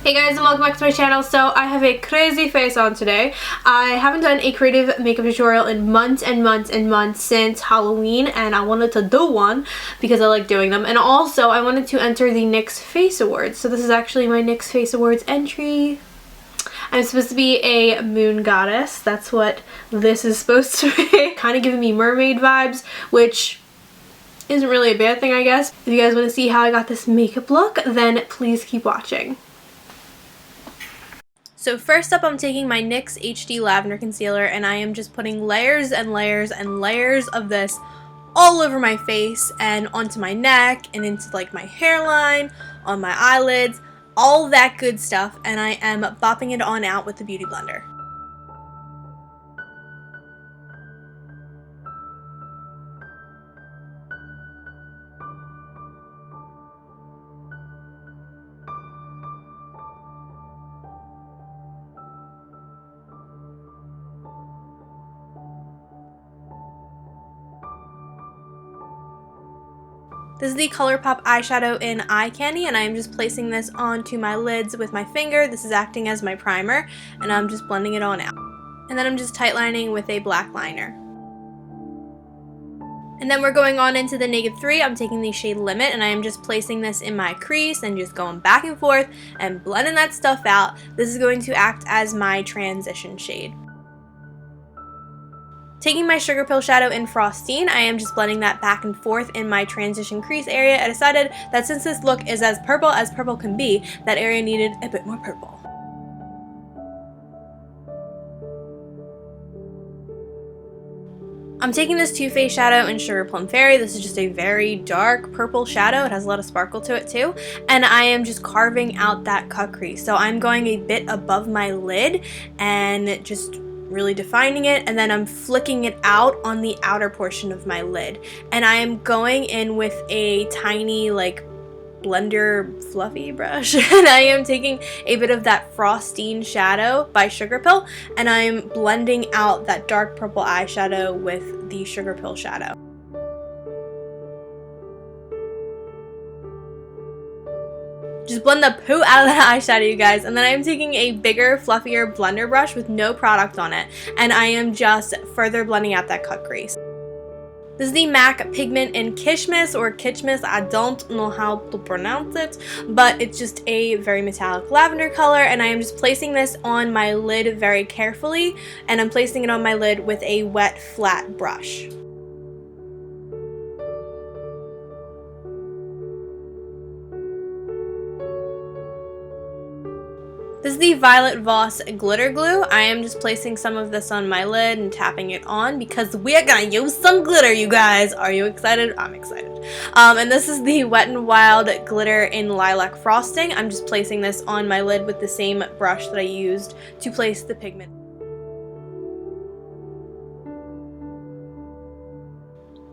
Hey guys, and welcome back to my channel. So I have a crazy face on today. I haven't done a creative makeup tutorial in months and months and months since Halloween, and I wanted to do one because I like doing them. And also I wanted to enter the NYX Face Awards. So this is actually my NYX Face Awards entry. I'm supposed to be a moon goddess. That's what this is supposed to be. Kind of giving me mermaid vibes, which isn't really a bad thing, I guess. If you guys want to see how I got this makeup look, then please keep watching. So first up, I'm taking my NYX HD Lavender Concealer, and I am just putting layers and layers and layers of this all over my face and onto my neck and into like my hairline, on my eyelids, all that good stuff, and I am bopping it on out with the Beauty Blender. This is the ColourPop eyeshadow in Eye Candy, and I am just placing this onto my lids with my finger. This is acting as my primer, and I'm just blending it on out. And then I'm just tightlining with a black liner. And then we're going on into the -3. I'm taking the shade Limit, and I am just placing this in my crease and just going back and forth and blending that stuff out. This is going to act as my transition shade. Taking my Sugar Pill shadow in Frostine, I am just blending that back and forth in my transition crease area. I decided that since this look is as purple can be, that area needed a bit more purple. I'm taking this Too Faced shadow in Sugar Plum Fairy. This is just a very dark purple shadow. It has a lot of sparkle to it too. And I am just carving out that cut crease. So I'm going a bit above my lid and just really defining it, and then I'm flicking it out on the outer portion of my lid. And I am going in with a tiny like blender fluffy brush, and I am taking a bit of that Frostine shadow by Sugar Pill, and I'm blending out that dark purple eyeshadow with the Sugar Pill shadow. Just blend the poo out of that eyeshadow, you guys. And then I'm taking a bigger, fluffier blender brush with no product on it, and I am just further blending out that cut crease. This is the MAC Pigment in kitschmas or kitschmas. I don't know how to pronounce it, but it's just a very metallic lavender color, and I am just placing this on my lid very carefully, and I'm placing it on my lid with a wet, flat brush. This is the Violet Voss Glitter Glue. I am just placing some of this on my lid and tapping it on because we are gonna use some glitter, you guys. Are you excited? I'm excited. And this is the Wet n Wild Glitter in Lilac Frosting. I'm just placing this on my lid with the same brush that I used to place the pigment.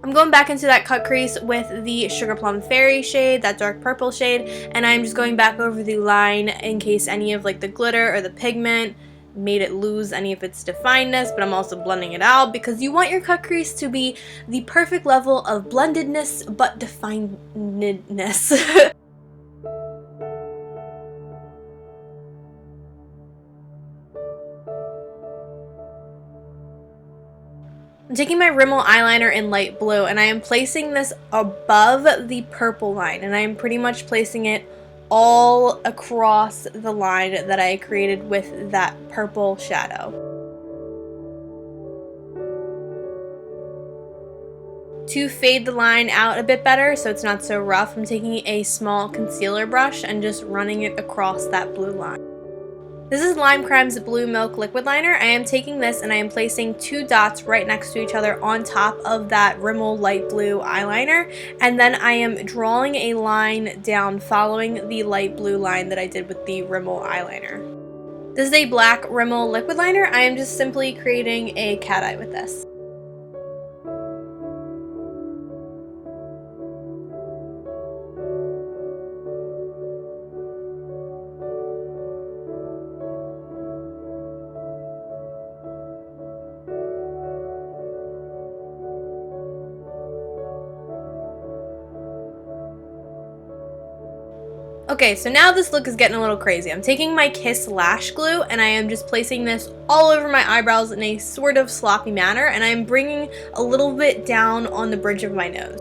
I'm going back into that cut crease with the Sugar Plum Fairy shade, that dark purple shade, and I'm just going back over the line in case any of like the glitter or the pigment made it lose any of its definedness, but I'm also blending it out because you want your cut crease to be the perfect level of blendedness but definedness. I'm taking my Rimmel eyeliner in light blue, and I am placing this above the purple line, and I am pretty much placing it all across the line that I created with that purple shadow. To fade the line out a bit better so it's not so rough, I'm taking a small concealer brush and just running it across that blue line. This is Lime Crime's Blue Milk Liquid Liner. I am taking this and I am placing 2 dots right next to each other on top of that Rimmel light blue eyeliner, and then I am drawing a line down following the light blue line that I did with the Rimmel eyeliner. This is a black Rimmel liquid liner. I am just simply creating a cat eye with this. Okay, so now this look is getting a little crazy. I'm taking my Kiss lash glue and I am just placing this all over my eyebrows in a sort of sloppy manner, and I'm bringing a little bit down on the bridge of my nose.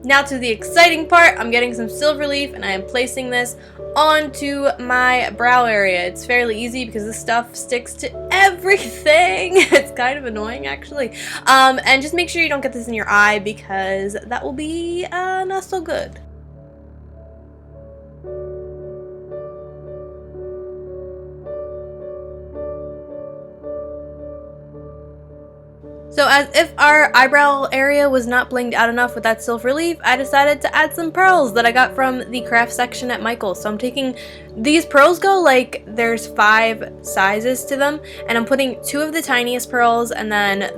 Now to the exciting part. I'm getting some silver leaf and I am placing this onto my brow area. It's fairly easy because this stuff sticks to everything. It's kind of annoying actually. And just make sure you don't get this in your eye because that will be not so good. So as if our eyebrow area was not blinged out enough with that silver leaf, I decided to add some pearls that I got from the craft section at Michael's. So I'm taking, these pearls go like, there's 5 sizes to them, and I'm putting 2 of the tiniest pearls, and then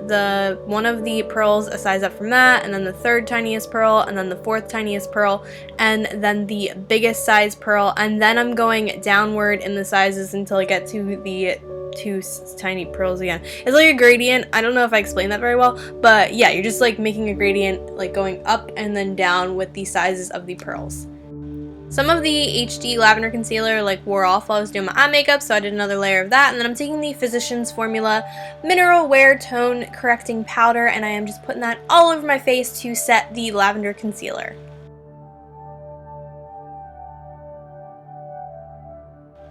one of the pearls a size up from that, and then the 3rd tiniest pearl, and then the 4th tiniest pearl, and then the biggest size pearl, and then I'm going downward in the sizes until I get to the 2 tiny pearls again. It's like a gradient. I don't know if I explained that very well, but yeah, you're just like making a gradient, like going up and then down with the sizes of the pearls. Some of the HD lavender concealer like wore off while I was doing my eye makeup, so I did another layer of that, and then I'm taking the Physicians Formula Mineral Wear Tone Correcting Powder, and I am just putting that all over my face to set the lavender concealer.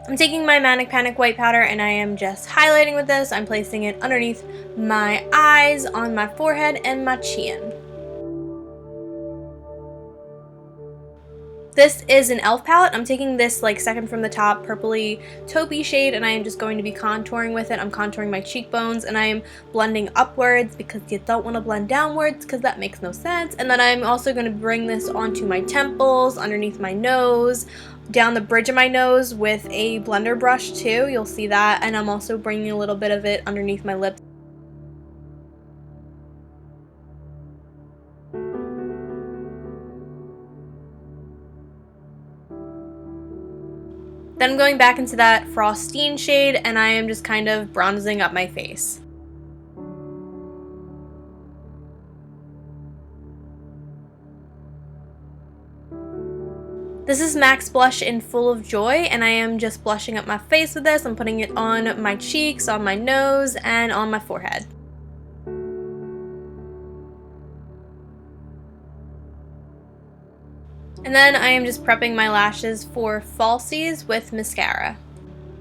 I'm taking my Manic Panic white powder and I am just highlighting with this. I'm placing it underneath my eyes, on my forehead, and my chin. This is an e.l.f. palette. I'm taking this like second from the top purpley taupey shade and I am just going to be contouring with it. I'm contouring my cheekbones and I am blending upwards because you don't want to blend downwards because that makes no sense. And then I'm also going to bring this onto my temples, underneath my nose, down the bridge of my nose with a blender brush too. You'll see that. And I'm also bringing a little bit of it underneath my lips. Then I'm going back into that frostine shade and I am just kind of bronzing up my face. This is MAC's blush in Full of Joy and I am just blushing up my face with this. I'm putting it on my cheeks, on my nose, and on my forehead. And then I am just prepping my lashes for falsies with mascara.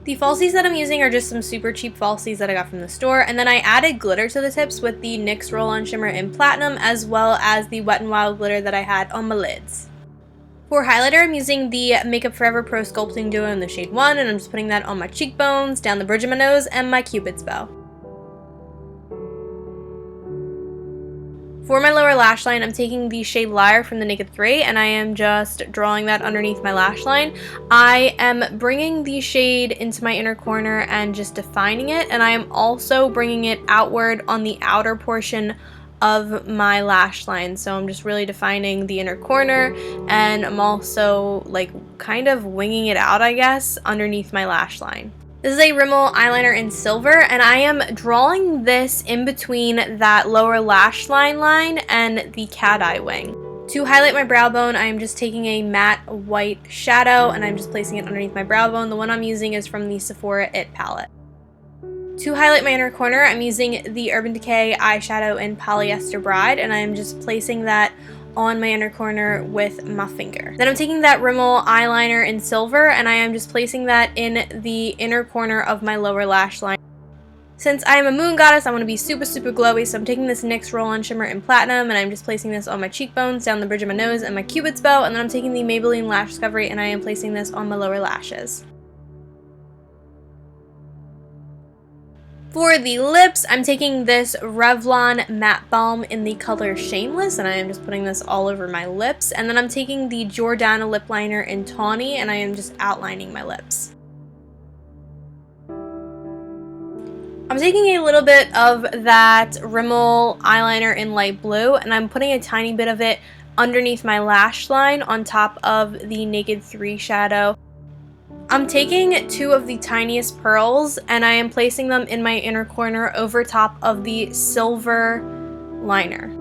The falsies that I'm using are just some super cheap falsies that I got from the store, and then I added glitter to the tips with the NYX Roll-On Shimmer in Platinum as well as the Wet n Wild glitter that I had on my lids. For highlighter, I'm using the Makeup Forever Pro Sculpting Duo in the shade 1, and I'm just putting that on my cheekbones, down the bridge of my nose, and my Cupid's bow. For my lower lash line, I'm taking the shade Liar from the Naked 3, and I am just drawing that underneath my lash line. I am bringing the shade into my inner corner and just defining it, and I am also bringing it outward on the outer portion of my lash line. So I'm just really defining the inner corner, and I'm also like kind of winging it out, I guess, underneath my lash line. This is a Rimmel eyeliner in silver, and I am drawing this in between that lower lash line and the cat eye wing. To highlight my brow bone, I am just taking a matte white shadow and I'm just placing it underneath my brow bone. The one I'm using is from the Sephora It palette. To highlight my inner corner, I'm using the Urban Decay eyeshadow in Polyester Bride, and I'm just placing that on my inner corner with my finger. Then I'm taking that Rimmel eyeliner in silver and I am just placing that in the inner corner of my lower lash line. Since I am a moon goddess, I want to be super glowy, so I'm taking this NYX Roll-On Shimmer in Platinum and I'm just placing this on my cheekbones, down the bridge of my nose, and my Cupid's bow, and then I'm taking the Maybelline Lash Discovery and I am placing this on my lower lashes. For the lips, I'm taking this Revlon Matte Balm in the color Shameless, and I am just putting this all over my lips. And then I'm taking the Jordana lip liner in Tawny, and I am just outlining my lips. I'm taking a little bit of that Rimmel eyeliner in light blue, and I'm putting a tiny bit of it underneath my lash line on top of the Naked 3 shadow. I'm taking 2 of the tiniest pearls and I am placing them in my inner corner over top of the silver liner.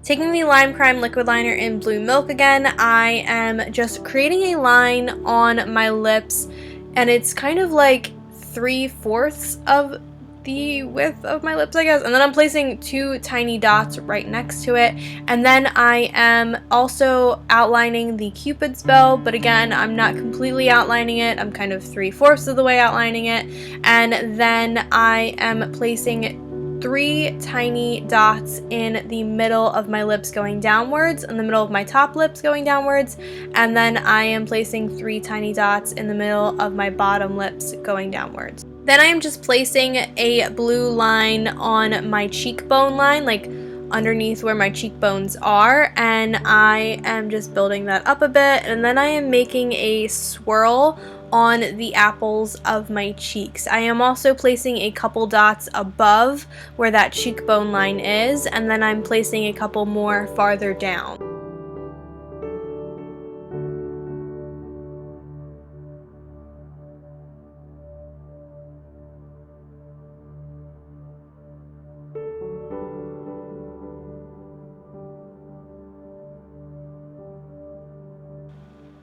Taking the Lime Crime liquid liner in Blue Milk again, I am just creating a line on my lips, and it's kind of like 3/4 of the width of my lips, I guess. And then I'm placing 2 tiny dots right next to it. And then I am also outlining the Cupid's bow, but again, I'm not completely outlining it. I'm kind of 3/4 of the way outlining it. And then I am placing 3 tiny dots in the middle of my lips going downwards, in the middle of my top lips going downwards, and then I am placing 3 tiny dots in the middle of my bottom lips going downwards. Then I am just placing a blue line on my cheekbone line, like underneath where my cheekbones are, and I am just building that up a bit, and then I am making a swirl on the apples of my cheeks. I am also placing a couple dots above where that cheekbone line is, and then I'm placing a couple more farther down.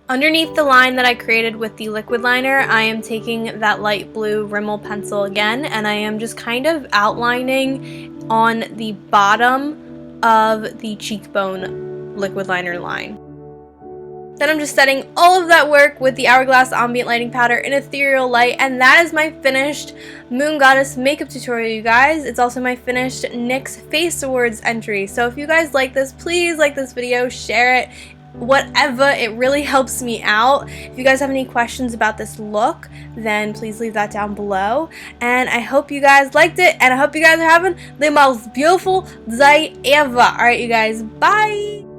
Underneath the line that I created with the liquid liner, I am taking that light blue Rimmel pencil again, and I am just kind of outlining on the bottom of the cheekbone liquid liner line. Then I'm just setting all of that work with the Hourglass Ambient Lighting Powder in Ethereal Light, and that is my finished Moon Goddess makeup tutorial, you guys. It's also my finished NYX Face Awards entry. So if you guys like this, please like this video, share it, whatever, it really helps me out. If you guys have any questions about this look, then please leave that down below. And I hope you guys liked it, and I hope you guys are having the most beautiful day ever. Alright, you guys, bye!